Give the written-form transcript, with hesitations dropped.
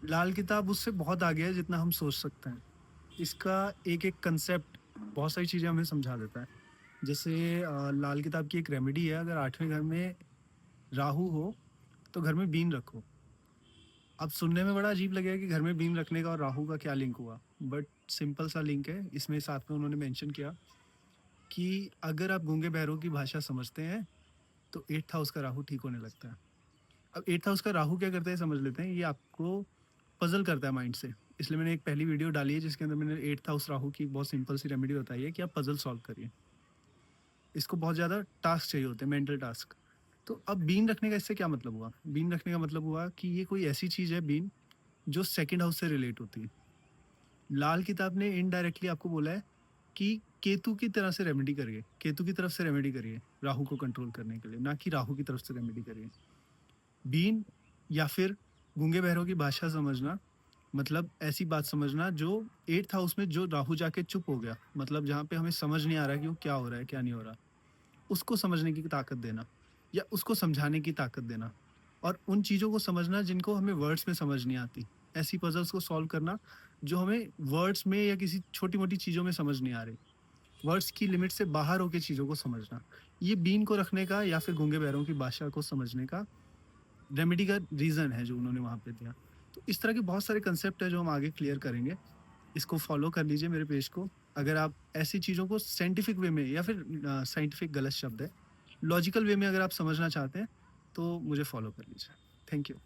लाल किताब उससे बहुत आगे है जितना हम सोच सकते हैं। इसका एक-एक कंसेप्ट बहुत सारी चीज़ें हमें समझा देता है। जैसे लाल किताब की एक रेमेडी है, अगर 8वें घर में राहु हो, तो घर में बीन रखो। अब सुनने में बड़ा अजीब लगेगा कि घर में बीन रखने का और राहु का क्या लिंक हुआ? बट सिंपल सा लिंक है। इसमें साथ में उन्होंने मेंशन किया कि अगर आप गूंगे-बहरों की भाषा समझते हैं, तो 8th हाउस का राहु ठीक होने लगता है। अब 8th हाउस का राहु क्या करता है समझ लेते हैं। ये आपको पज़ल करता है माइंड से। इसलिए मैंने एक पहली वीडियो डाली है जिसके अंदर मैंने 8th हाउस राहु की बहुत सिंपल सी रेमेडी बताई है कि आप पज़ल सॉल्व करिए। इसको बहुत ज़्यादा टास्क चाहिए होते हैं, मेंटल टास्क। तो अब बीन रखने का इससे क्या मतलब हुआ? बीन रखने का मतलब हुआ कि ये कोई ऐसी चीज़ है बीन, जो 2nd हाउस से रिलेट होती है। लाल किताब ने इनडायरेक्टली आपको बोला है कि केतु की तरह से रेमेडी करिए, केतु की तरफ से रेमेडी करिए, राहु को कंट्रोल करने के लिए, ना कि राहु की तरफ से रेमेडी करिए। बीन या फिर गूंगे बहरों की भाषा समझना, मतलब ऐसी बात समझना जो 8th हाउस में जो राहु जाके चुप हो गया, मतलब जहाँ पे हमें समझ नहीं आ रहा कि वो क्या हो रहा है, क्या नहीं हो रहा, उसको समझने की ताकत देना या उसको समझाने की ताकत देना और उन चीज़ों को समझना जिनको हमें वर्ड्स में समझ नहीं आती। ऐसी पज़ल्स को सॉल्व करना जो हमें वर्ड्स में या किसी छोटी-मोटी चीज़ों में समझ नहीं आ रही। वर्ड्स की लिमिट से बाहर होके चीज़ों को समझना। ये बीन को रखने का या फिर गूंगे बहरों की भाषा को समझने का रेमेडी का रीज़न है जो उन्होंने वहाँ पे दिया। तो इस तरह के बहुत सारे कांसेप्ट हैं जो हम आगे क्लियर करेंगे। इसको फ़ॉलो कर लीजिए मेरे पेज को। अगर आप ऐसी चीज़ों को साइंटिफिक वे में या फिर साइंटिफिक गलत शब्द है, लॉजिकल वे में अगर आप समझना चाहते हैं, तो मुझे फ़ॉलो कर लीजिए। Thank you.